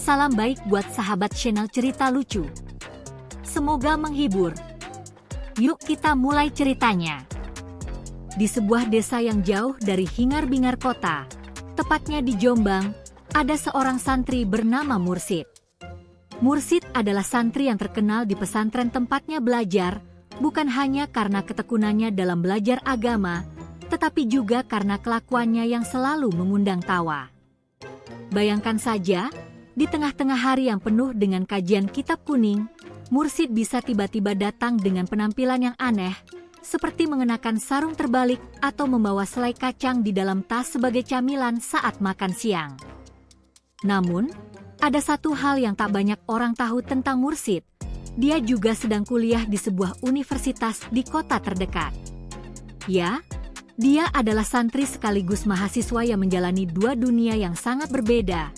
Salam baik buat sahabat channel cerita lucu. Semoga menghibur. Yuk kita mulai ceritanya. Di sebuah desa yang jauh dari hingar-bingar kota, tepatnya di Jombang, ada seorang santri bernama Mursid. Mursid adalah santri yang terkenal di pesantren tempatnya belajar, bukan hanya karena ketekunannya dalam belajar agama, tetapi juga karena kelakuannya yang selalu mengundang tawa. Bayangkan saja, di tengah-tengah hari yang penuh dengan kajian kitab kuning, Mursid bisa tiba-tiba datang dengan penampilan yang aneh, seperti mengenakan sarung terbalik atau membawa selai kacang di dalam tas sebagai camilan saat makan siang. Namun, ada satu hal yang tak banyak orang tahu tentang Mursid. Dia juga sedang kuliah di sebuah universitas di kota terdekat. Ya, dia adalah santri sekaligus mahasiswa yang menjalani dua dunia yang sangat berbeda,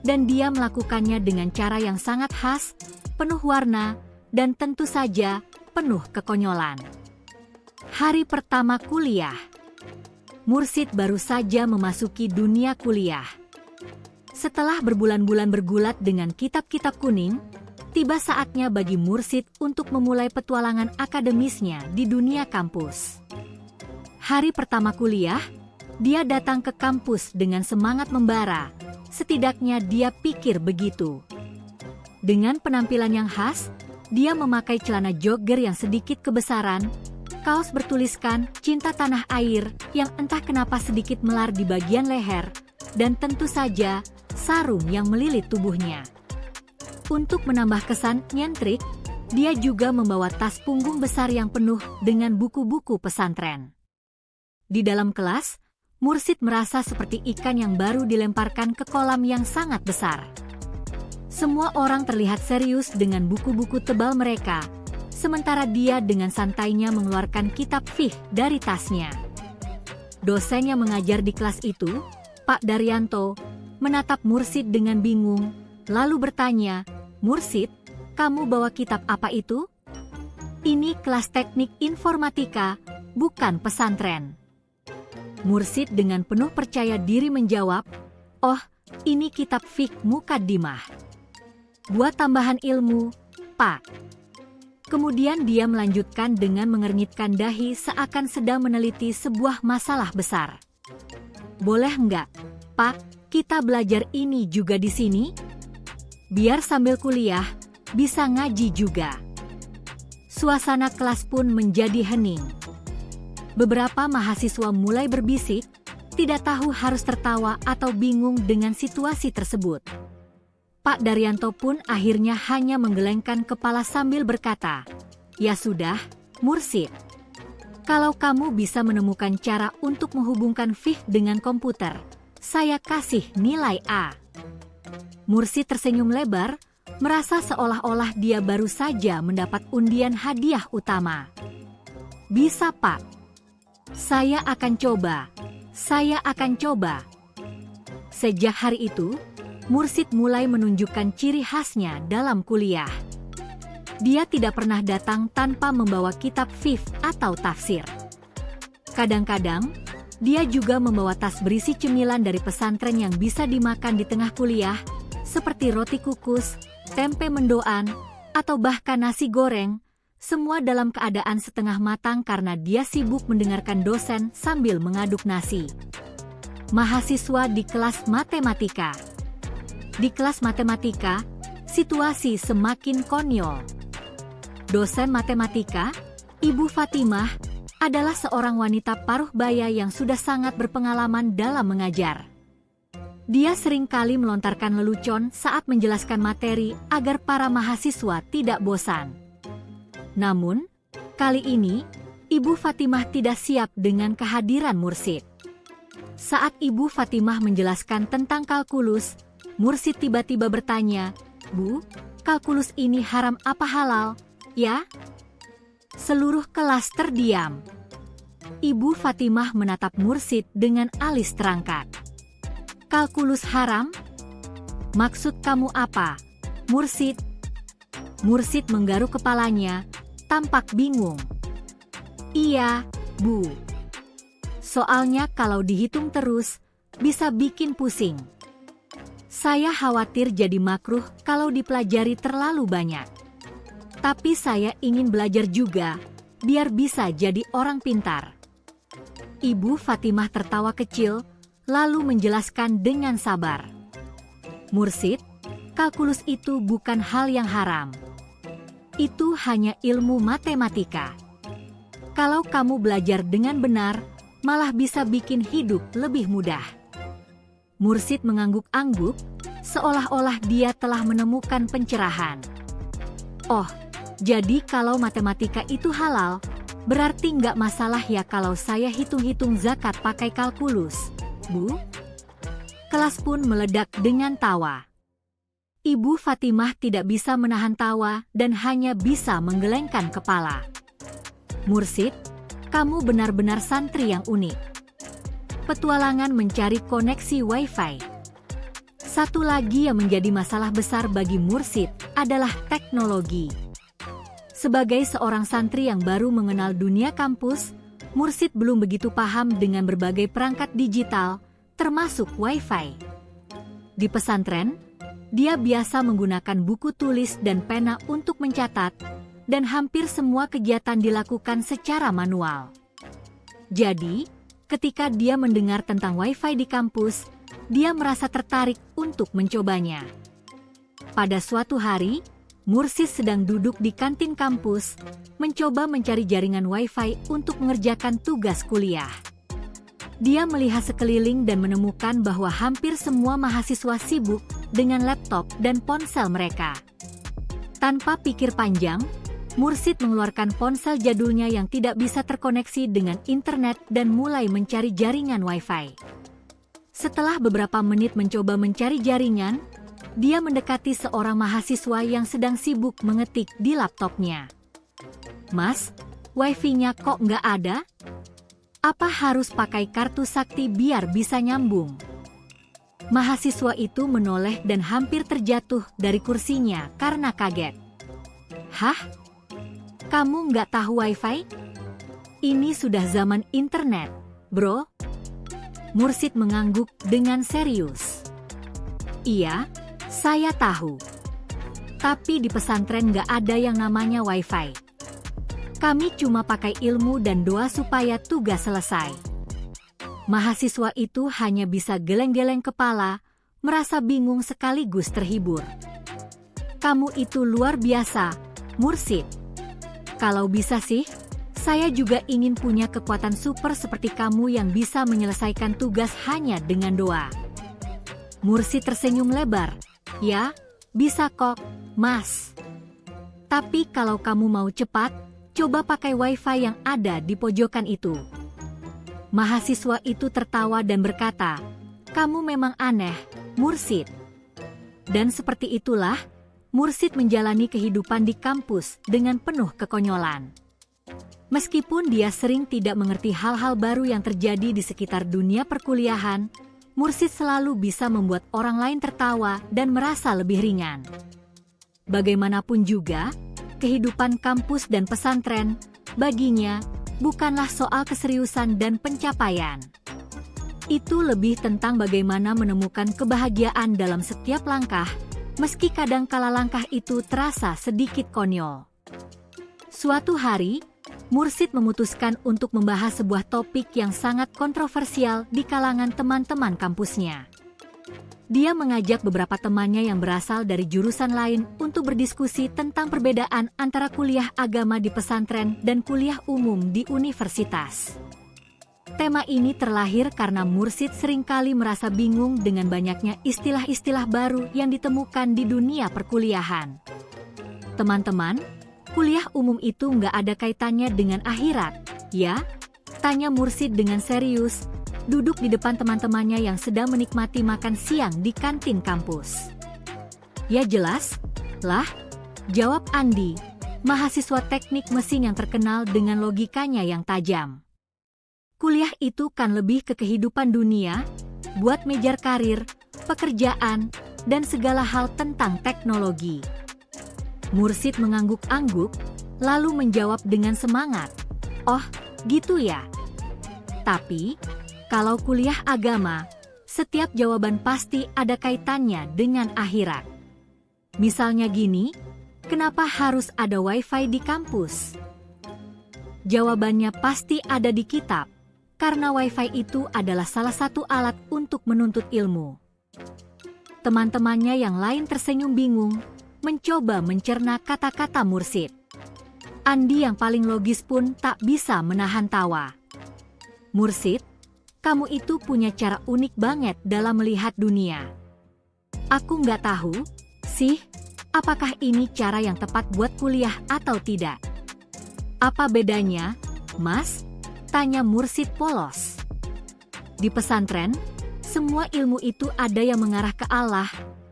dan dia melakukannya dengan cara yang sangat khas, penuh warna, dan tentu saja penuh kekonyolan. Hari pertama kuliah. Mursid baru saja memasuki dunia kuliah. Setelah berbulan-bulan bergulat dengan kitab-kitab kuning, tiba saatnya bagi Mursid untuk memulai petualangan akademisnya di dunia kampus. Hari pertama kuliah, dia datang ke kampus dengan semangat membara. Setidaknya dia pikir begitu. Dengan penampilan yang khas, dia memakai celana jogger yang sedikit kebesaran, kaos bertuliskan "Cinta Tanah Air" yang entah kenapa sedikit melar di bagian leher, dan tentu saja sarung yang melilit tubuhnya. Untuk menambah kesan nyentrik, dia juga membawa tas punggung besar yang penuh dengan buku-buku pesantren. Di dalam kelas, Mursid merasa seperti ikan yang baru dilemparkan ke kolam yang sangat besar. Semua orang terlihat serius dengan buku-buku tebal mereka, sementara dia dengan santainya mengeluarkan kitab fiqh dari tasnya. Dosen yang mengajar di kelas itu, Pak Daryanto, menatap Mursid dengan bingung, lalu bertanya, "Mursid, kamu bawa kitab apa itu?" "Ini kelas teknik informatika, bukan pesantren." Mursid dengan penuh percaya diri menjawab, "Oh, ini kitab fiqh Muqaddimah. Buat tambahan ilmu, Pak." Kemudian dia melanjutkan dengan mengernyitkan dahi seakan sedang meneliti sebuah masalah besar. "Boleh enggak, Pak, kita belajar ini juga di sini? Biar sambil kuliah, bisa ngaji juga." Suasana kelas pun menjadi hening. Beberapa mahasiswa mulai berbisik, tidak tahu harus tertawa atau bingung dengan situasi tersebut. Pak Daryanto pun akhirnya hanya menggelengkan kepala sambil berkata, "Ya sudah, Mursid. Kalau kamu bisa menemukan cara untuk menghubungkan fiqh dengan komputer, saya kasih nilai A." Mursid tersenyum lebar, merasa seolah-olah dia baru saja mendapat undian hadiah utama. "Bisa, Pak. Saya akan coba. Saya akan coba." Sejak hari itu, Mursid mulai menunjukkan ciri khasnya dalam kuliah. Dia tidak pernah datang tanpa membawa kitab fiqh atau tafsir. Kadang-kadang, dia juga membawa tas berisi cemilan dari pesantren yang bisa dimakan di tengah kuliah, seperti roti kukus, tempe mendoan, atau bahkan nasi goreng, semua dalam keadaan setengah matang karena dia sibuk mendengarkan dosen sambil mengaduk nasi. Mahasiswa di kelas matematika. Di kelas matematika, situasi semakin konyol. Dosen matematika, Ibu Fatimah, adalah seorang wanita paruh baya yang sudah sangat berpengalaman dalam mengajar. Dia seringkali melontarkan lelucon saat menjelaskan materi agar para mahasiswa tidak bosan. Namun, kali ini, Ibu Fatimah tidak siap dengan kehadiran Mursid. Saat Ibu Fatimah menjelaskan tentang kalkulus, Mursid tiba-tiba bertanya, "Bu, kalkulus ini haram apa halal, ya?" Seluruh kelas terdiam. Ibu Fatimah menatap Mursid dengan alis terangkat. "Kalkulus haram? Maksud kamu apa, Mursid?" Mursid menggaruk kepalanya, tampak bingung. "Iya, Bu. Soalnya kalau dihitung terus, bisa bikin pusing. Saya khawatir jadi makruh kalau dipelajari terlalu banyak. Tapi saya ingin belajar juga, biar bisa jadi orang pintar. Ibu Fatimah tertawa kecil, lalu menjelaskan dengan sabar. Mursid, kalkulus itu bukan hal yang haram. Itu hanya ilmu matematika. Kalau kamu belajar dengan benar, malah bisa bikin hidup lebih mudah. Mursid mengangguk-angguk, seolah-olah dia telah menemukan pencerahan. Oh, jadi kalau matematika itu halal, berarti nggak masalah ya kalau saya hitung-hitung zakat pakai kalkulus, Bu? Kelas pun meledak dengan tawa. Ibu Fatimah tidak bisa menahan tawa dan hanya bisa menggelengkan kepala. Mursid, kamu benar-benar santri yang unik. Petualangan mencari koneksi Wi-Fi. Satu lagi yang menjadi masalah besar bagi Mursid adalah teknologi. Sebagai seorang santri yang baru mengenal dunia kampus, Mursid belum begitu paham dengan berbagai perangkat digital, termasuk Wi-Fi. Di pesantren, dia biasa menggunakan buku tulis dan pena untuk mencatat, dan hampir semua kegiatan dilakukan secara manual. Jadi, ketika dia mendengar tentang Wi-Fi di kampus, dia merasa tertarik untuk mencobanya. Pada suatu hari, Mursid sedang duduk di kantin kampus, mencoba mencari jaringan Wi-Fi untuk mengerjakan tugas kuliah. Dia melihat sekeliling dan menemukan bahwa hampir semua mahasiswa sibuk dengan laptop dan ponsel mereka. Tanpa pikir panjang, Mursid mengeluarkan ponsel jadulnya yang tidak bisa terkoneksi dengan internet dan mulai mencari jaringan Wi-Fi. Setelah beberapa menit mencoba mencari jaringan, dia mendekati seorang mahasiswa yang sedang sibuk mengetik di laptopnya. Mas, Wi-Fi-nya kok nggak ada? Apa harus pakai kartu sakti biar bisa nyambung? Mahasiswa itu menoleh dan hampir terjatuh dari kursinya karena kaget. Hah? Kamu nggak tahu Wi-Fi? Ini sudah zaman internet, bro. Mursid mengangguk dengan serius. Iya, saya tahu. Tapi di pesantren nggak ada yang namanya Wi-Fi. Kami cuma pakai ilmu dan doa supaya tugas selesai. Mahasiswa itu hanya bisa geleng-geleng kepala, merasa bingung sekaligus terhibur. Kamu itu luar biasa, Mursid. Kalau bisa sih, saya juga ingin punya kekuatan super seperti kamu yang bisa menyelesaikan tugas hanya dengan doa. Mursid tersenyum lebar. Ya, bisa kok, Mas. Tapi kalau kamu mau cepat, coba pakai Wi-Fi yang ada di pojokan itu. Mahasiswa itu tertawa dan berkata, kamu memang aneh, Mursid. Dan seperti itulah, Mursid menjalani kehidupan di kampus dengan penuh kekonyolan. Meskipun dia sering tidak mengerti hal-hal baru yang terjadi di sekitar dunia perkuliahan, Mursid selalu bisa membuat orang lain tertawa dan merasa lebih ringan. Bagaimanapun juga, kehidupan kampus dan pesantren, baginya, bukanlah soal keseriusan dan pencapaian. Itu lebih tentang bagaimana menemukan kebahagiaan dalam setiap langkah, meski kadang kala langkah itu terasa sedikit konyol. Suatu hari, Mursid memutuskan untuk membahas sebuah topik yang sangat kontroversial di kalangan teman-teman kampusnya. Dia mengajak beberapa temannya yang berasal dari jurusan lain untuk berdiskusi tentang perbedaan antara kuliah agama di pesantren dan kuliah umum di universitas. Tema ini terlahir karena Mursid seringkali merasa bingung dengan banyaknya istilah-istilah baru yang ditemukan di dunia perkuliahan. Teman-teman, kuliah umum itu nggak ada kaitannya dengan akhirat, ya? Tanya Mursid dengan serius, duduk di depan teman-temannya yang sedang menikmati makan siang di kantin kampus. Ya jelas, lah, jawab Andi, mahasiswa teknik mesin yang terkenal dengan logikanya yang tajam. Kuliah itu kan lebih ke kehidupan dunia, buat mengejar karir, pekerjaan, dan segala hal tentang teknologi. Mursid mengangguk-angguk, lalu menjawab dengan semangat. Oh, gitu ya. Tapi, kalau kuliah agama, Setiap jawaban pasti ada kaitannya dengan akhirat. Misalnya gini, kenapa harus ada wifi di kampus? Jawabannya pasti ada di kitab, karena wifi itu adalah salah satu alat untuk menuntut ilmu. Teman-temannya yang lain tersenyum bingung, mencoba mencerna kata-kata Mursid. Andi yang paling logis pun tak bisa menahan tawa. Mursid, kamu itu punya cara unik banget dalam melihat dunia. Aku nggak tahu, sih, apakah ini cara yang tepat buat kuliah atau tidak. Apa bedanya, Mas? Tanya Mursid polos. Di pesantren, semua ilmu itu ada yang mengarah ke Allah,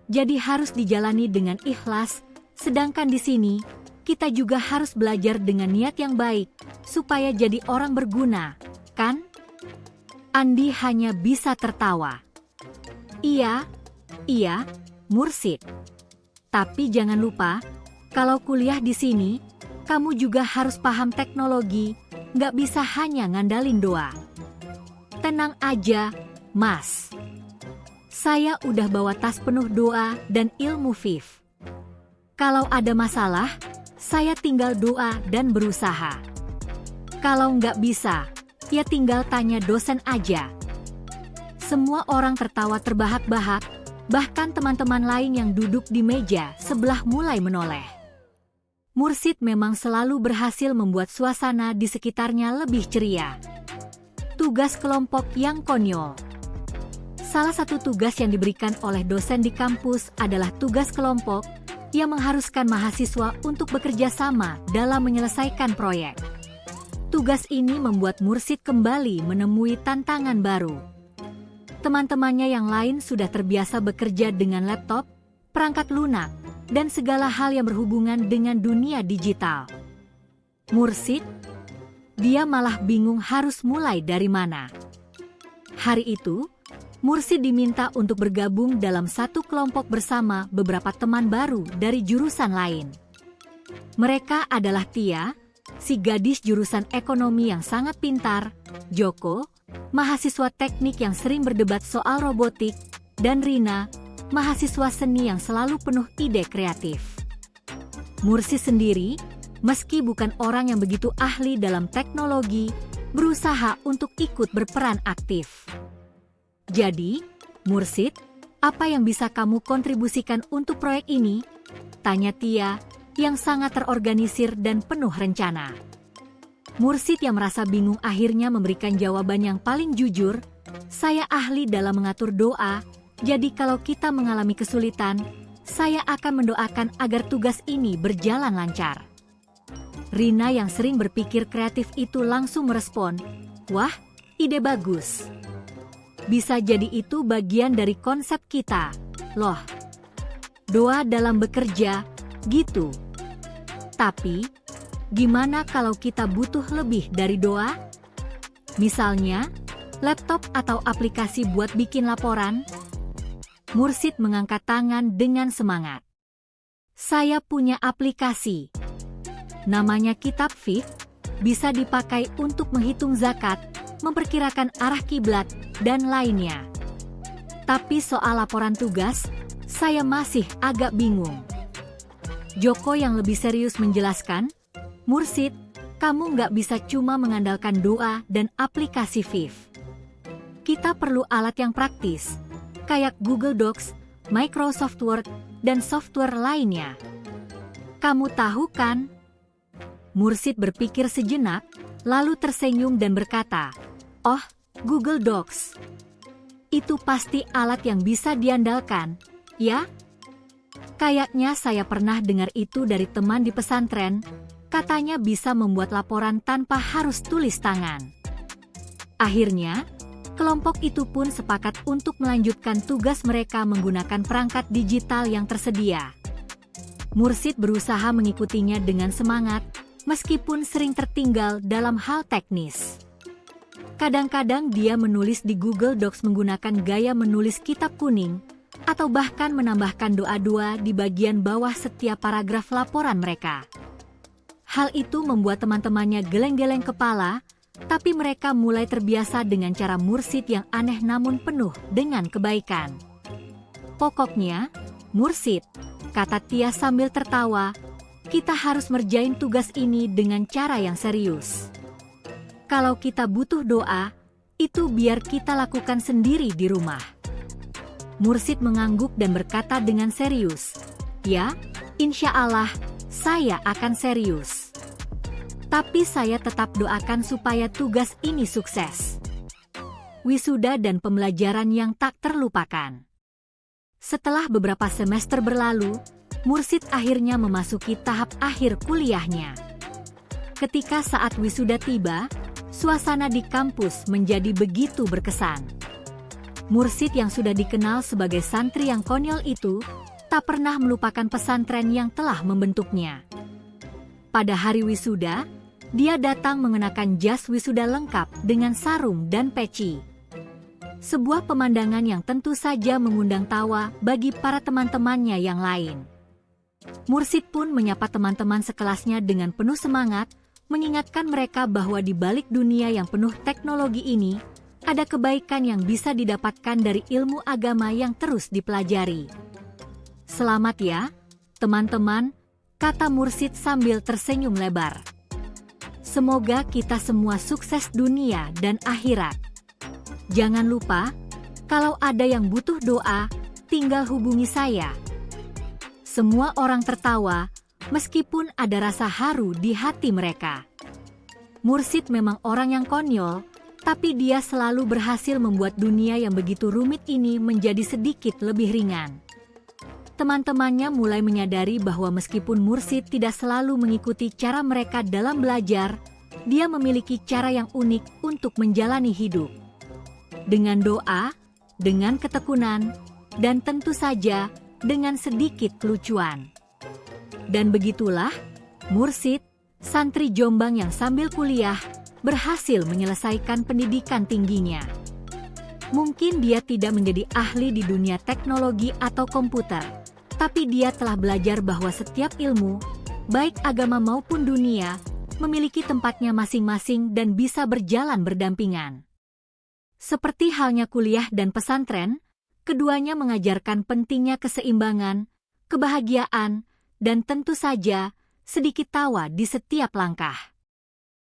jadi harus dijalani dengan ikhlas, sedangkan di sini, kita juga harus belajar dengan niat yang baik, supaya jadi orang berguna, kan? Andi hanya bisa tertawa. Iya, Mursid. Tapi jangan lupa, kalau kuliah di sini, kamu juga harus paham teknologi, nggak bisa hanya ngandalin doa. Tenang aja, Mas. Saya udah bawa tas penuh doa dan ilmu FIF. Kalau ada masalah, saya tinggal doa dan berusaha. Kalau nggak bisa, ya tinggal tanya dosen aja. Semua orang tertawa terbahak-bahak, bahkan teman-teman lain yang duduk di meja sebelah mulai menoleh. Mursid memang selalu berhasil membuat suasana di sekitarnya lebih ceria. Tugas kelompok yang konyol. Salah satu tugas yang diberikan oleh dosen di kampus adalah tugas kelompok yang mengharuskan mahasiswa untuk bekerja sama dalam menyelesaikan proyek. Tugas ini membuat Mursid kembali menemui tantangan baru. Teman-temannya yang lain sudah terbiasa bekerja dengan laptop, perangkat lunak, dan segala hal yang berhubungan dengan dunia digital. Mursid, dia malah bingung harus mulai dari mana. Hari itu, Mursid diminta untuk bergabung dalam satu kelompok bersama beberapa teman baru dari jurusan lain. Mereka adalah Tia, si gadis jurusan ekonomi yang sangat pintar, Joko, mahasiswa teknik yang sering berdebat soal robotik, dan Rina, mahasiswa seni yang selalu penuh ide kreatif. Mursid sendiri, meski bukan orang yang begitu ahli dalam teknologi, berusaha untuk ikut berperan aktif. Jadi, Mursid, apa yang bisa kamu kontribusikan untuk proyek ini? Tanya Tia, yang sangat terorganisir dan penuh rencana. Mursid yang merasa bingung akhirnya memberikan jawaban yang paling jujur, saya ahli dalam mengatur doa, jadi kalau kita mengalami kesulitan, saya akan mendoakan agar tugas ini berjalan lancar. Rina yang sering berpikir kreatif itu langsung merespon, wah, ide bagus. Bisa jadi itu bagian dari konsep kita, loh. Doa dalam bekerja, gitu. Tapi, gimana kalau kita butuh lebih dari doa? Misalnya, laptop atau aplikasi buat bikin laporan? Mursid mengangkat tangan dengan semangat. Saya punya aplikasi. Namanya Kitab FIF, bisa dipakai untuk menghitung zakat, memperkirakan arah kiblat, dan lainnya. Tapi soal laporan tugas, saya masih agak bingung. Joko yang lebih serius menjelaskan, Mursid, kamu nggak bisa cuma mengandalkan doa dan aplikasi FIF. Kita perlu alat yang praktis, kayak Google Docs, Microsoft Word, dan software lainnya. Kamu tahu kan? Mursid berpikir sejenak, lalu tersenyum dan berkata, oh, Google Docs. Itu pasti alat yang bisa diandalkan, ya? Kayaknya saya pernah dengar itu dari teman di pesantren, katanya bisa membuat laporan tanpa harus tulis tangan. Akhirnya, kelompok itu pun sepakat untuk melanjutkan tugas mereka menggunakan perangkat digital yang tersedia. Mursid berusaha mengikutinya dengan semangat, meskipun sering tertinggal dalam hal teknis. Kadang-kadang dia menulis di Google Docs menggunakan gaya menulis kitab kuning, atau bahkan menambahkan doa-doa di bagian bawah setiap paragraf laporan mereka. Hal itu membuat teman-temannya geleng-geleng kepala, Tapi mereka mulai terbiasa dengan cara mursid yang aneh namun penuh dengan kebaikan. Pokoknya, mursid, kata Tia sambil tertawa, kita harus merjain tugas ini dengan cara yang serius. Kalau kita butuh doa, itu biar kita lakukan sendiri di rumah. Mursid mengangguk dan berkata dengan serius, ya, insya Allah, saya akan serius. Tapi saya tetap doakan supaya tugas ini sukses. Wisuda dan pembelajaran yang tak terlupakan. Setelah beberapa semester berlalu, mursid akhirnya memasuki tahap akhir kuliahnya. Ketika saat wisuda tiba, suasana di kampus menjadi begitu berkesan. Mursid yang sudah dikenal sebagai santri yang konyol itu, tak pernah melupakan pesantren yang telah membentuknya. Pada hari wisuda, dia datang mengenakan jas wisuda lengkap dengan sarung dan peci. Sebuah pemandangan yang tentu saja mengundang tawa bagi para teman-temannya yang lain. Mursid pun menyapa teman-teman sekelasnya dengan penuh semangat, mengingatkan mereka bahwa di balik dunia yang penuh teknologi ini, ada kebaikan yang bisa didapatkan dari ilmu agama yang terus dipelajari. Selamat ya, teman-teman, kata mursid sambil tersenyum lebar. Semoga kita semua sukses dunia dan akhirat. Jangan lupa, kalau ada yang butuh doa, tinggal hubungi saya. Semua orang tertawa, meskipun ada rasa haru di hati mereka. Mursid memang orang yang konyol, tapi dia selalu berhasil membuat dunia yang begitu rumit ini menjadi sedikit lebih ringan. Teman-temannya mulai menyadari bahwa meskipun mursid tidak selalu mengikuti cara mereka dalam belajar, dia memiliki cara yang unik untuk menjalani hidup. Dengan doa, dengan ketekunan, dan tentu saja dengan sedikit kelucuan. Dan begitulah, mursid, santri Jombang yang sambil kuliah, berhasil menyelesaikan pendidikan tingginya. Mungkin dia tidak menjadi ahli di dunia teknologi atau komputer, tapi dia telah belajar bahwa setiap ilmu, baik agama maupun dunia, memiliki tempatnya masing-masing dan bisa berjalan berdampingan. Seperti halnya kuliah dan pesantren, keduanya mengajarkan pentingnya keseimbangan, kebahagiaan, dan tentu saja sedikit tawa di setiap langkah.